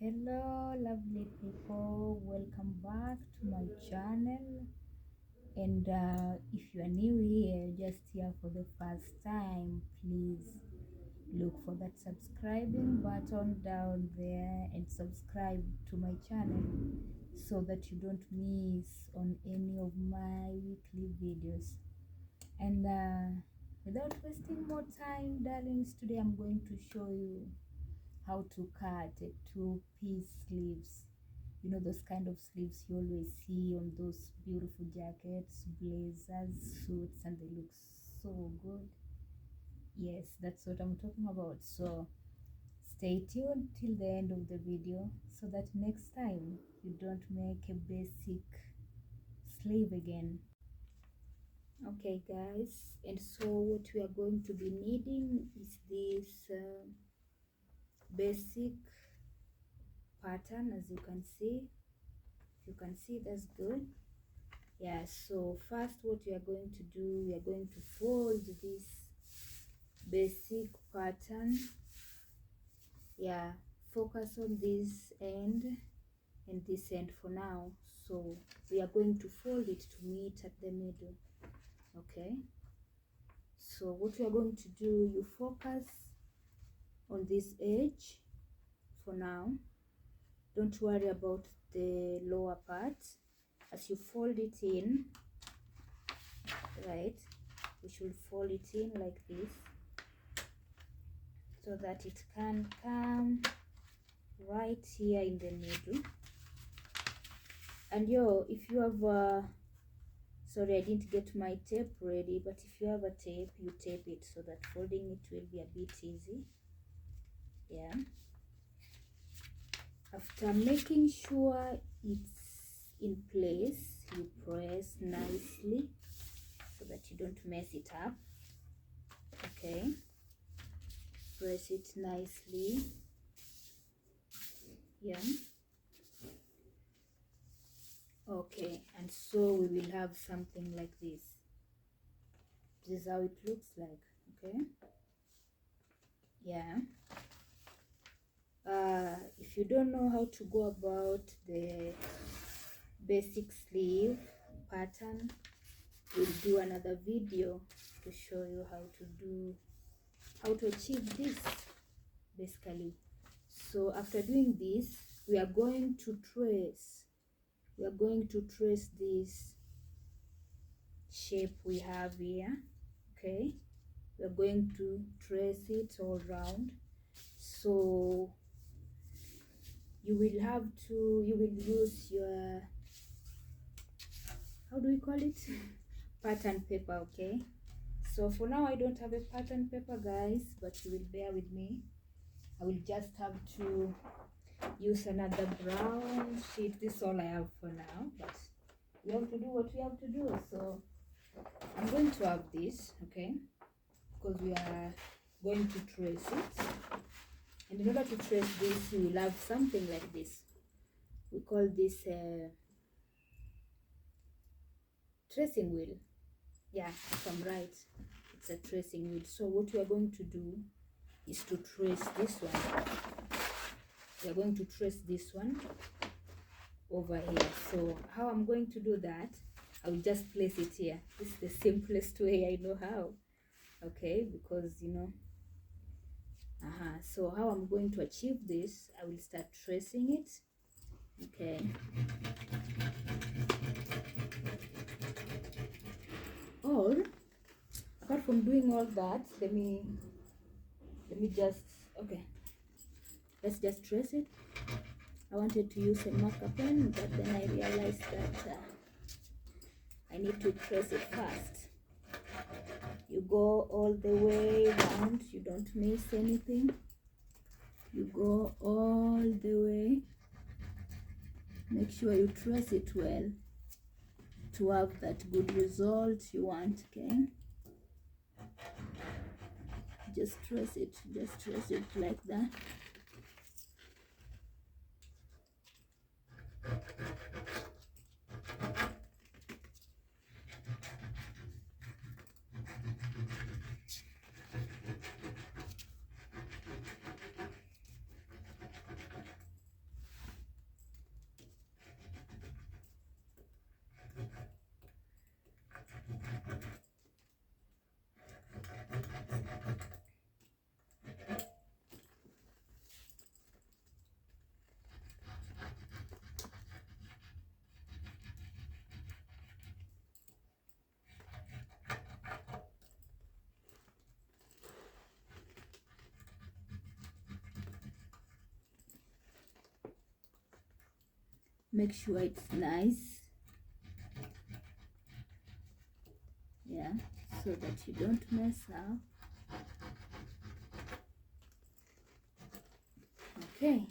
Hello lovely people, welcome back to my channel. And if you are new here, just here for the first time, please look for that subscribing button down there and subscribe to my channel so that you don't miss on any of my weekly videos. And without wasting more time, darlings, today I'm going to show you how to cut a two-piece sleeves. You know, those kind of sleeves you always see on those beautiful jackets, blazers, suits, and they look so good. Yes, that's what I'm talking about. So stay tuned till the end of the video so that next time you don't make a basic sleeve again. Okay guys, and so what we are going to be needing is this basic pattern. As you can see, if you can see, that's good. Yeah, so first what we are going to do, we are going to fold this basic pattern. Yeah, focus on this end and this end for now. So we are going to fold it to meet at the middle. Okay, so what we are going to do, you focus on this edge for now. Don't worry about the lower part. As you fold it in, right, we should fold it in like this so that it can come right here in the middle. And if you have sorry, I didn't get my tape ready, but if you have a tape, you tape it so that folding it will be a bit easy. Yeah, after making sure it's in place, you press nicely so that you don't mess it up. Okay, press it nicely. Yeah, okay, and so we will have something like this. This is how it looks like. Okay, yeah. If you don't know how to go about the basic sleeve pattern, we'll do another video to show you how to achieve this basically. So after doing this, we are going to trace this shape we have here. Okay, we are going to trace it all round. So you will use your, how do we call it, pattern paper. Okay, so for now I don't have a pattern paper, guys, but you will bear with me. I will just have to use another brown sheet. This is all I have for now, but we have to do what we have to do. So I'm going to have this, okay, because we are going to trace it. And in order to trace this, you will have something like this. We call this tracing wheel. Yeah, if I'm right, it's a tracing wheel. So what we are going to do is to trace this one. We are going to trace this one over here. So how I'm going to do that, I will just place it here. This is the simplest way I know how. Okay, because you know, so how I'm going to achieve this, I will start tracing it. Okay, or apart from doing all that, let me just, okay, let's just trace it. I wanted to use a marker pen, but then I realized that I need to trace it first. You go all the way around, you don't miss anything. You go all the way. Make sure you trace it well to have that good result you want. Okay, just trace it like that. make sure it's nice, yeah, so that you don't mess up. Okay,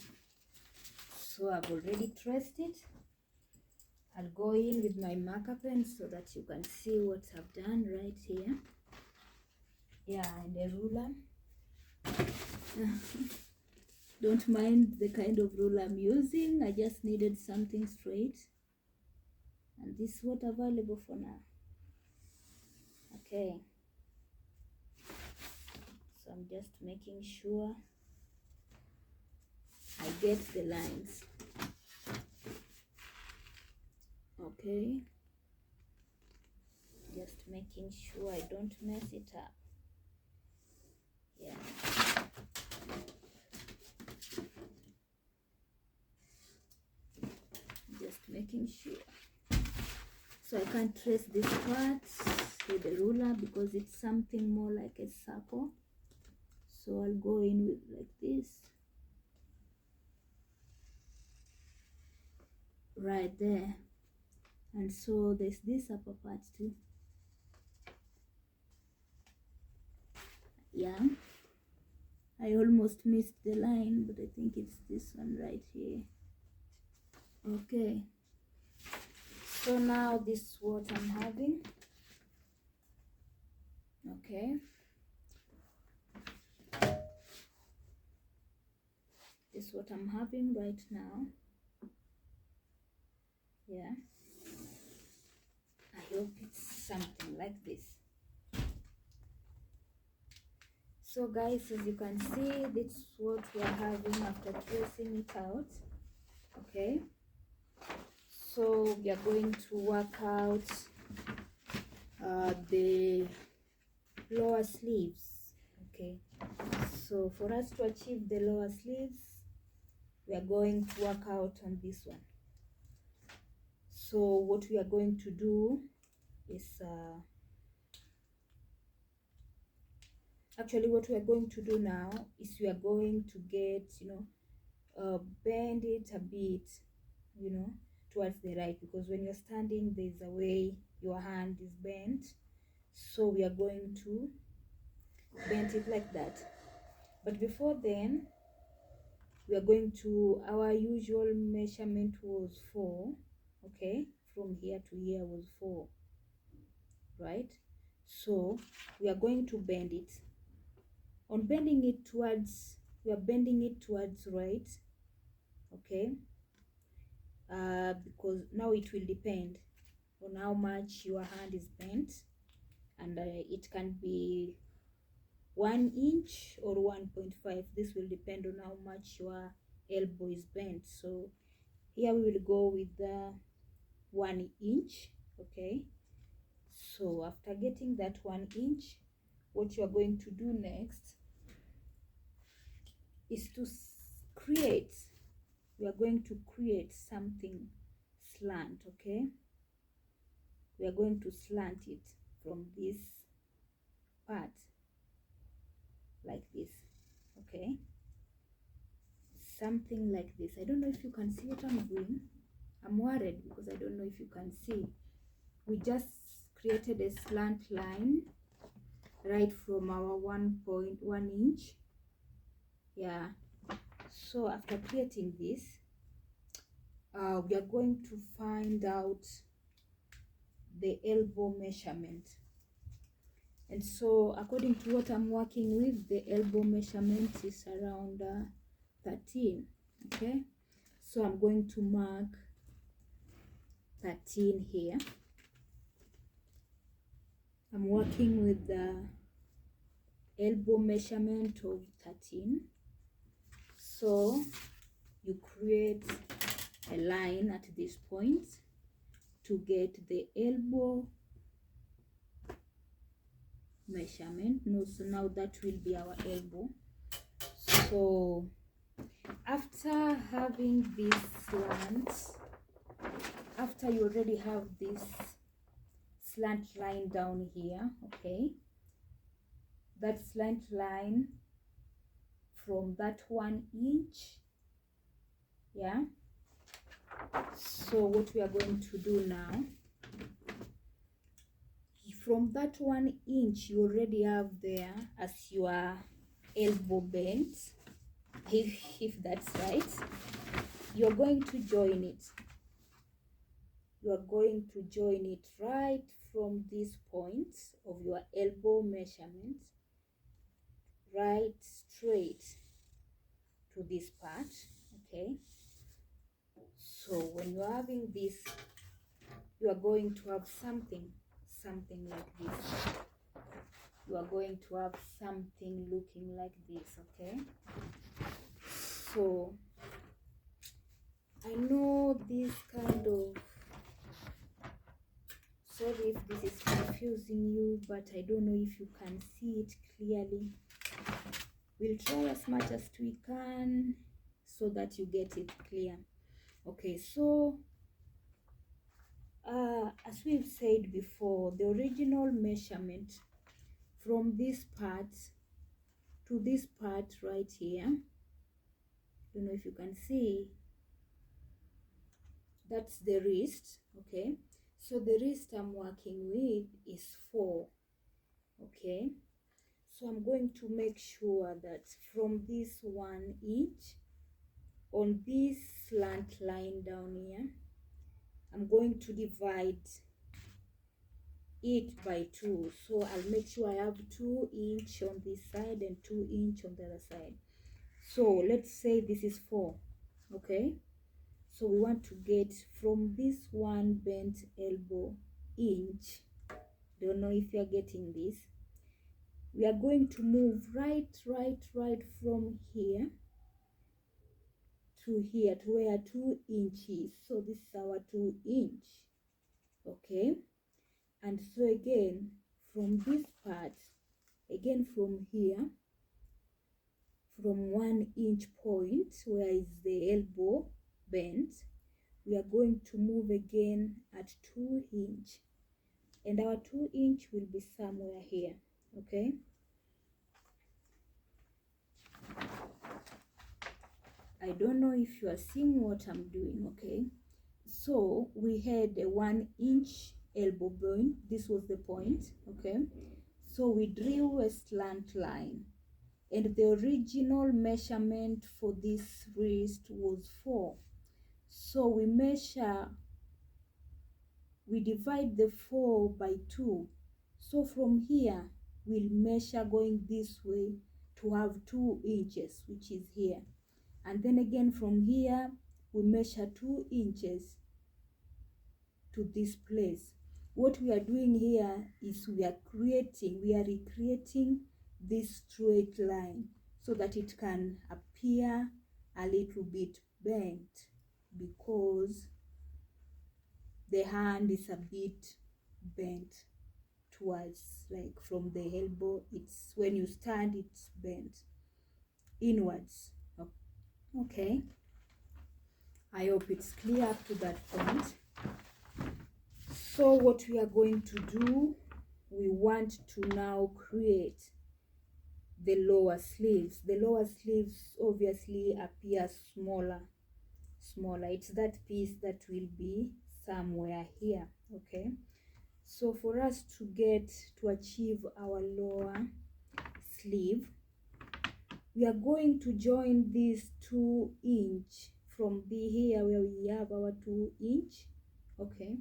so I've already traced it. I'll go in with my marker pen so that you can see what I've done right here. Yeah, and a ruler. Don't mind the kind of ruler I'm using. I just needed something straight, and this is what available for now. Okay, so I'm just making sure I get the lines. Okay, just making sure I don't mess it up. Yeah. Just making sure. So I can't trace this part with the ruler because it's something more like a circle. So I'll go in with like this. Right there. And so there's this upper part too. Yeah. I almost missed the line, but I think it's this one right here. Okay. So now this is what I'm having. Okay. This is what I'm having right now. Yeah. I hope it's something like this. So guys, as you can see, this is what we are having after tracing it out. Okay. So we are going to work out the lower sleeves. Okay. So for us to achieve the lower sleeves, we are going to work out on this one. So what we are going to do is actually what we are going to do now is we are going to get, bend it a bit, towards the right, because when you're standing there's a way your hand is bent. So we are going to bend it like that. But before then, we are going to, our usual measurement was 4. Okay, from here to here was 4, right? So we are going to bend it. On bending it towards, we are bending it towards right. Okay, because now it will depend on how much your hand is bent, and it can be 1 inch or 1.5. This will depend on how much your elbow is bent. So here we will go with the 1 inch. Okay, so after getting that 1 inch, what you are going to do next is to create, we are going to create something slant. Okay, we are going to slant it from this part like this. Okay, something like this. I don't know if you can see what I'm doing. I'm worried because I don't know if you can see. We just created a slant line right from our 1.1 inch. Yeah, so after creating this, we are going to find out the elbow measurement. And so according to what I'm working with, the elbow measurement is around 13. Okay, so I'm going to mark 13 here. I'm working with the elbow measurement of 13. So you create a line at this point to get the elbow measurement. No, so now that will be our elbow. So after having this slant, after you already have this slant line down here, okay, that slant line from that 1 inch, yeah, So what we are going to do now, from that 1 inch you already have there as your elbow bent, if that's right, you're going to join it. You are going to join it right from this point of your elbow measurement, right straight to this part. Okay, so when you're having this, you are going to have something like this. You are going to have something looking like this. Okay, so I know this kind of, sorry if this is confusing you, but I don't know if you can see it clearly. We'll try as much as we can so that you get it clear. Okay, so as we've said before, the original measurement from this part to this part right here, don't know if you can see, that's the wrist. Okay, so the wrist I'm working with is 4. Okay, so I'm going to make sure that from this 1 inch on this slant line down here, I'm going to divide it by 2. So I'll make sure I have 2 inch on this side and 2 inch on the other side. So let's say this is 4. Okay, so we want to get from this 1 bent elbow inch, don't know if you're getting this, we are going to move right from here to here to where 2 inches. So this is our 2 inch. Okay, and so again from this part, again from here, from 1 inch point where is the elbow bent, we are going to move again at 2 inch, and our 2 inch will be somewhere here. Okay, I don't know if you are seeing what I'm doing. Okay, so we had a 1 inch elbow bone, this was the point. Okay, so we drew a slant line, and the original measurement for this wrist was 4. So we divide the 4 by 2. So from here we'll measure going this way to have 2 inches, which is here, and then again from here we measure 2 inches to this place. What we are doing here is we are recreating this straight line so that it can appear a little bit bent, because the hand is a bit bent towards, like from the elbow, it's when you stand it's bent inwards. Okay, I hope it's clear up to that point. So what we are going to do, we want to now create the lower sleeves. The lower sleeves obviously appear smaller. It's that piece that will be somewhere here. Okay, so for us to achieve our lower sleeve, we are going to join this 2 inch from here where we have our 2 inch. Okay,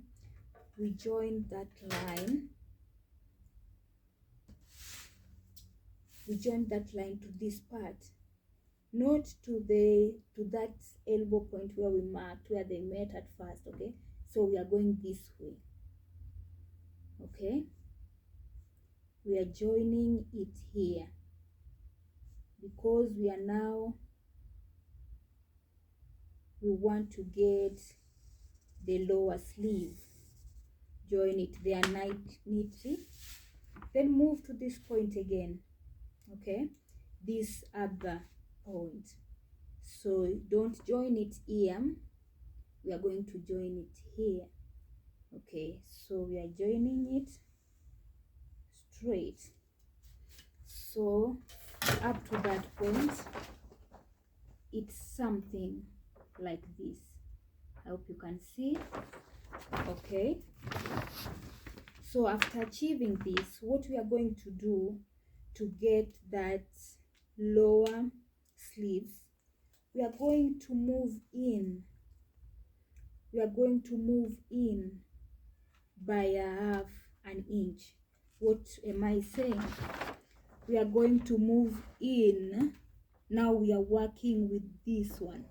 we join that line, to this part, not to that elbow point where we marked, where they met at first. Okay, so we are going this way. Okay, we are joining it here because we want to get the lower sleeve. Join it there neatly, then move to this point again. Okay, this other point, so don't join it here, we are going to join it here. Okay, so we are joining it straight, so up to that point it's something like this, I hope you can see. Okay, so after achieving this, what we are going to do to get that lower sleeves, we are going to move in. We are going to move in by a half an inch. What am I saying? We are going to move in. Now we are working with this one.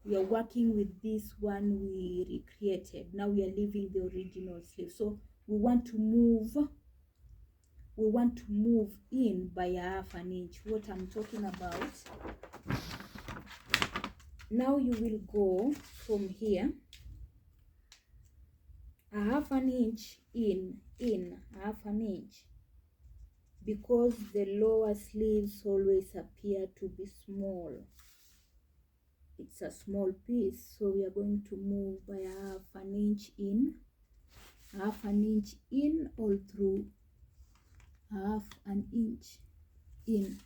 We are working with this one we recreated. Now we are leaving the original sleeve. So we want to move in by a half an inch. What I'm talking about. Now you will go from here a half an inch in half an inch, because the lower sleeves always appear to be small. It's a small piece, so we are going to move by a half an inch in all through, half an inch in.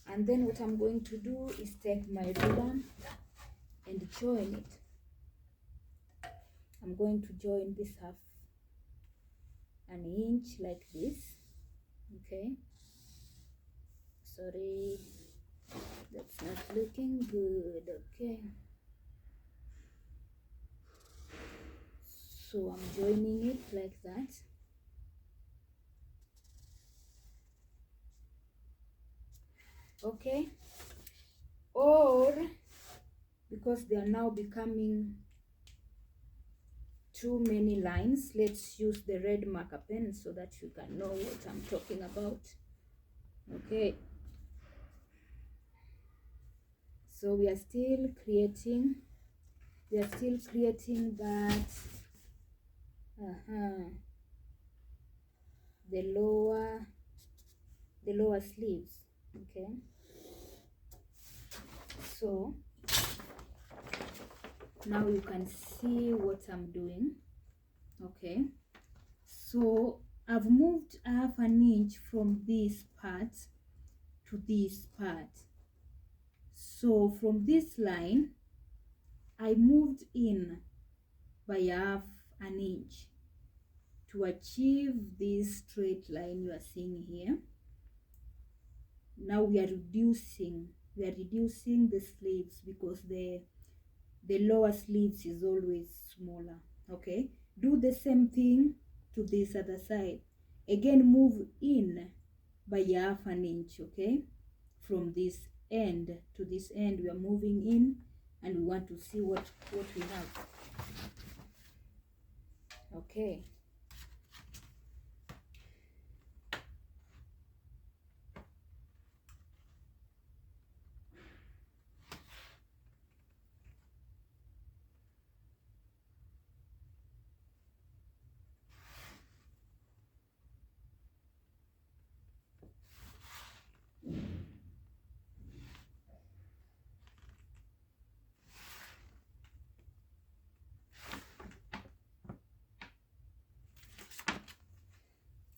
And then what I'm going to do is take my ruler and join it. I'm going to join this half an inch like this. Okay, sorry, that's not looking good. Okay, so I'm joining it like that. Okay, or because they are now becoming too many lines, let's use the red marker pen so that you can know what I'm talking about. Okay, so we are still creating that the lower sleeves. Okay, so now you can see what I'm doing. Okay, so I've moved half an inch from this part to this part. So from this line I moved in by half an inch to achieve this straight line you are seeing here. Now we are reducing the sleeves, because the lower sleeves is always smaller. Okay, do the same thing to this other side. Again, move in by half an inch. Okay, from this end to this end we are moving in, and we want to see what we have. Okay,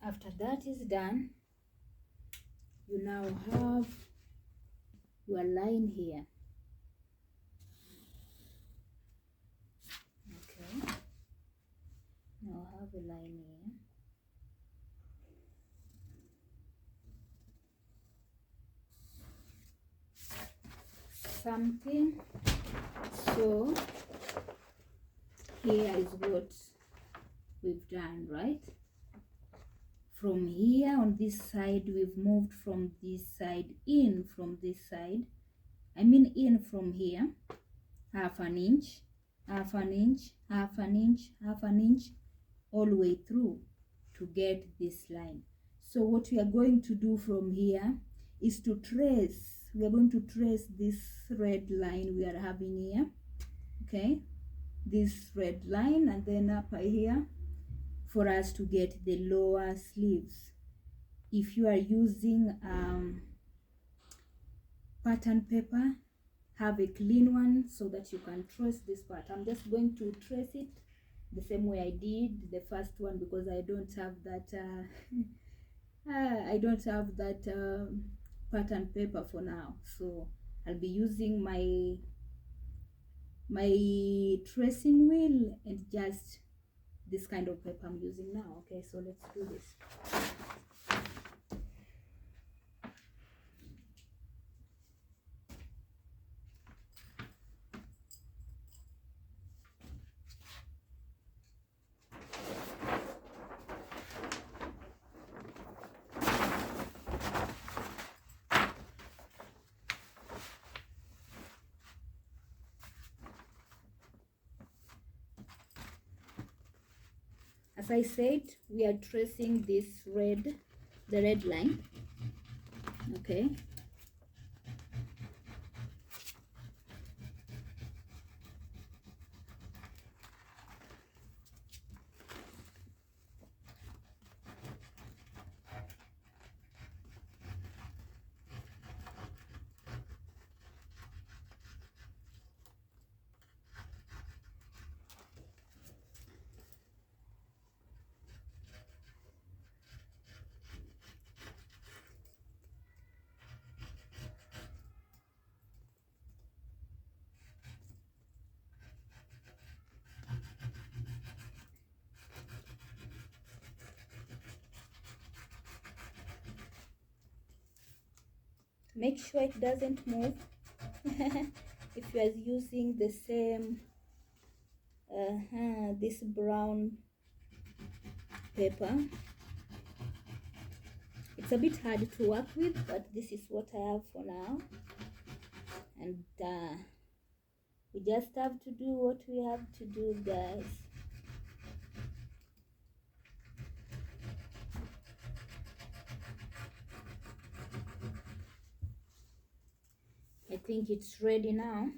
after that is done, you now have your line here. Okay, now I have a line here. Something. So here is what we've done, right? From here on this side, we've moved from this side in, from this side, I mean in from here, half an inch, half an inch, half an inch, half an inch, all the way through to get this line. So what we are going to do from here is to trace. We are going to trace this red line we are having here. Okay, this red line, and then up here for us to get the lower sleeves. If you are using pattern paper, have a clean one so that you can trace this part. I'm just going to trace it the same way I did the first one, because I don't have that pattern paper for now. So I'll be using my my tracing wheel and just this kind of paper I'm using now. Okay, so let's do this. As I said, we are tracing this the red line. Okay. Make sure it doesn't move. If you are using the same this brown paper, it's a bit hard to work with, but this is what I have for now, and we just have to do what we have to do, guys. I think it's ready now.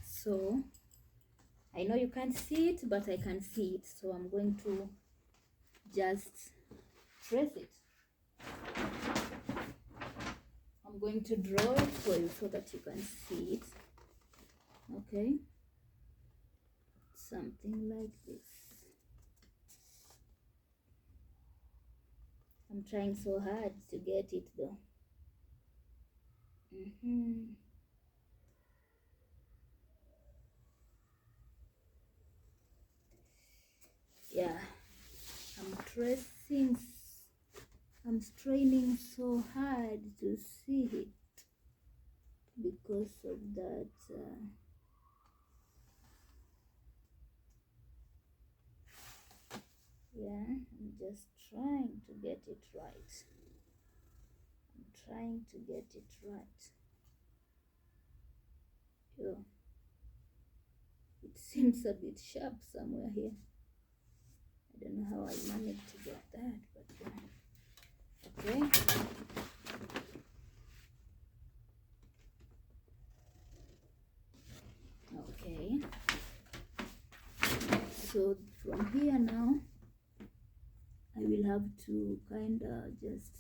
So I know you can't see it, but I can see it, so I'm going to just trace it. I'm going to draw it for you so that you can see it. Okay, something like this. I'm trying so hard to get it though. Yeah, I'm straining so hard to see it because of that. Yeah, I'm just trying to get it right. I'm trying to get it right. Yeah. It seems a bit sharp somewhere here. I don't know how I managed to get that, but yeah. Okay. Okay. So from here now, I will have to kind of just,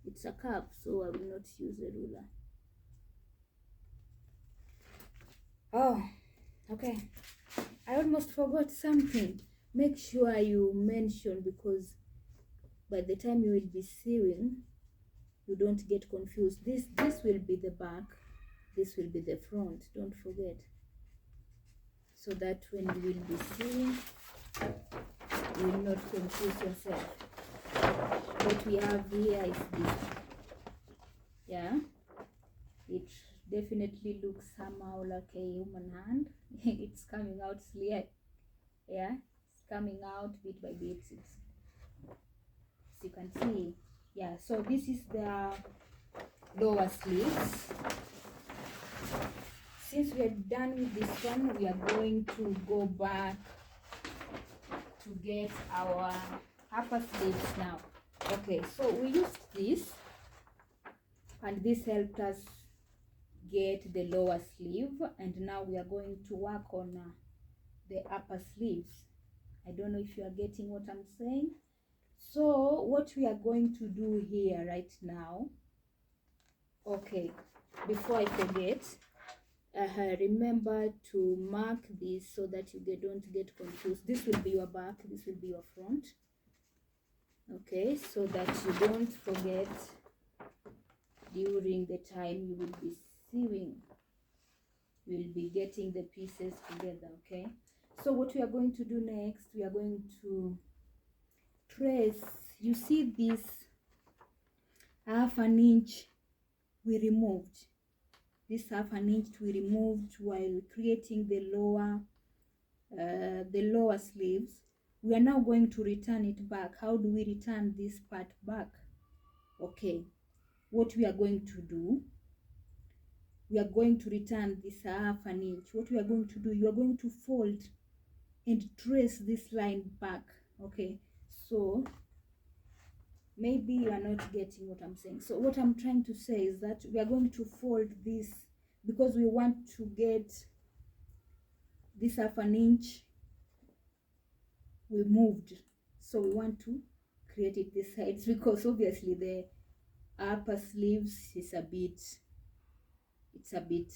it's a cup, so I will not use a ruler. Oh, okay. I almost forgot something. Make sure you mention, because by the time you will be sewing, you don't get confused. This will be the back, this will be the front. Don't forget, so that when you will be sewing, you will not confuse yourself. What we have here is this. Yeah, it definitely looks somehow like a human hand. It's coming out clear. Yeah, it's coming out bit by bit. It's, as you can see. Yeah, so this is the lower sleeves. Since we are done with this one, we are going to go back to get our upper sleeves now. Okay, so we used this, and this helped us get the lower sleeve, and now we are going to work on the upper sleeves. I don't know if you are getting what I'm saying. So what we are going to do here right now, okay, before I forget, remember to mark this so that you don't get confused. This will be your back, this will be your front. okay, so that you don't forget during the time you will be sewing. You'll be getting the pieces together. Okay, so what we are going to do next, we are going to trace. You see this half an inch we removed, this half an inch we removed while creating the lower sleeves. We are now going to return it back. How do we return this part back? Okay, what we are going to do, we are going to return this half an inch. What we are going to do, you are going to fold and trace this line back. Okay, so maybe you are not getting what I'm saying. So what I'm trying to say is that we are going to fold this because we want to get this half an inch we moved, so we want to create it this sides because obviously the upper sleeves is a bit, it's a bit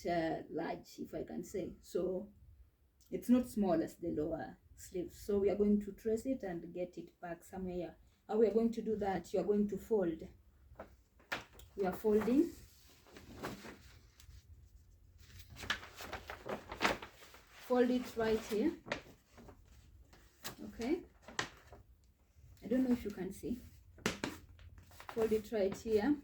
large, if I can say so. It's not small as the lower sleeves, so we are going to trace it and get it back somewhere. How we are going to do that, you are going to fold. We are folding, fold it right here. Okay, I don't know if you can see. Fold it right here,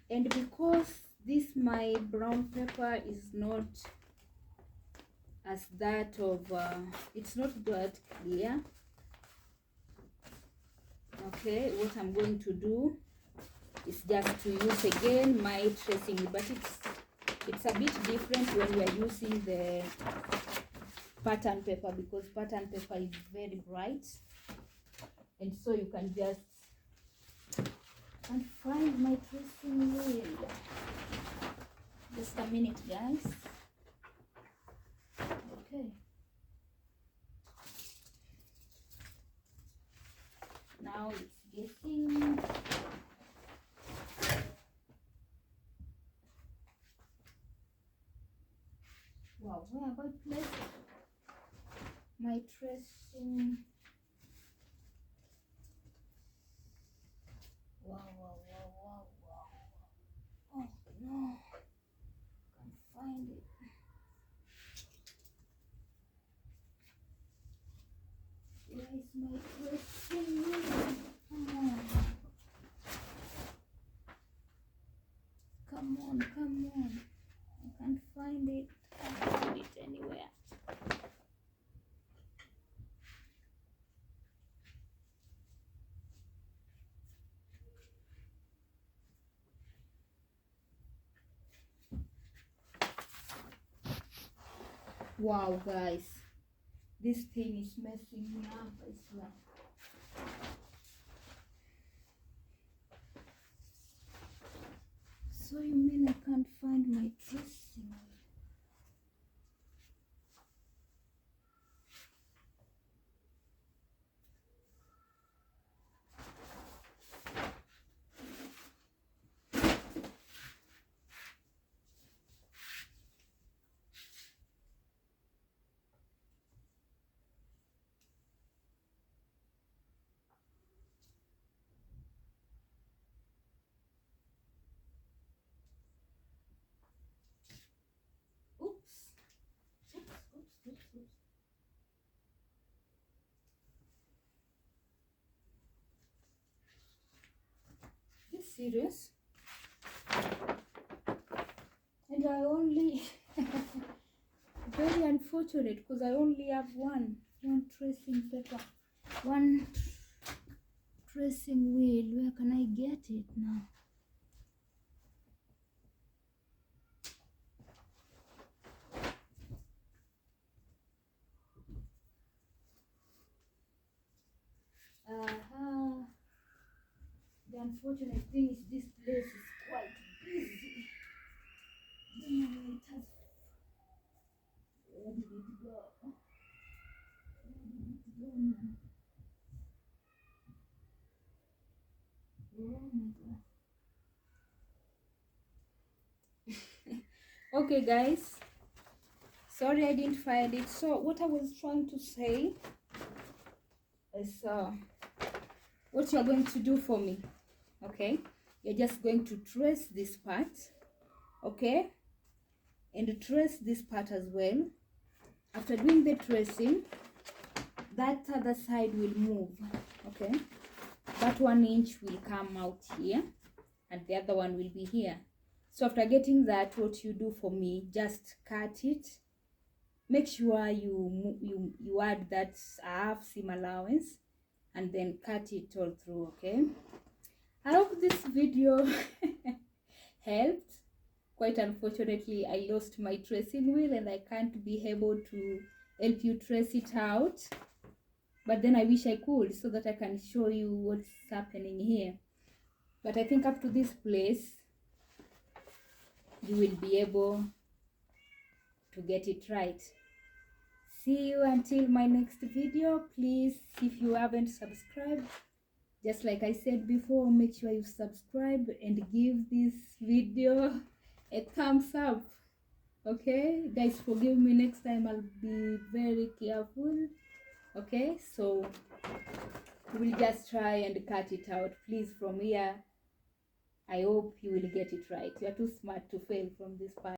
and because this my brown pepper is not as that of it's not that clear. Okay, what I'm going to do is just to use again my tracing, but it's a bit different when we are using the pattern paper, because pattern paper is very bright, and so you can just find my tracing wheel. Just a minute, guys. Okay, now it's getting, wow, where have I placed my tracing? Wow, wow, wow, wow, wow. Oh no, can't find it. Where is my tracing? Come on. Come on, come on. I can't find it. I can't find it anywhere. Wow, guys. This thing is messing me up, I swear. So you mean I can't find my tracing? Oops. Oops, oops, oops, oops. Are you serious? And I only very unfortunate because I only have one tracing paper, one tracing wheel. Where can I get it now? The unfortunate thing is this place is quite busy. Don't know where it has. Where did it go? Where did it go now? Oh my god. Okay, guys. Sorry I didn't find it. So what I was trying to say, So what you're going to do for me, okay, you're just going to trace this part, okay, and trace this part as well. After doing the tracing, that other side will move, okay, that 1 inch will come out here and the other one will be here. So after getting that, what you do for me, just cut it. Make sure you add that half seam allowance and then cut it all through, okay. I hope this video helped. Quite unfortunately, I lost my tracing wheel and I can't be able to help you trace it out, but then I wish I could so that I can show you what's happening here. But I think up to this place you will be able to get it right. See you until my next video. Please, if you haven't subscribed, just like I said before, make sure you subscribe and give this video a thumbs up, okay guys. Forgive me, next time I'll be very careful, okay. So we'll just try and cut it out, please. From here I hope you will get it right. You are too smart to fail from this part.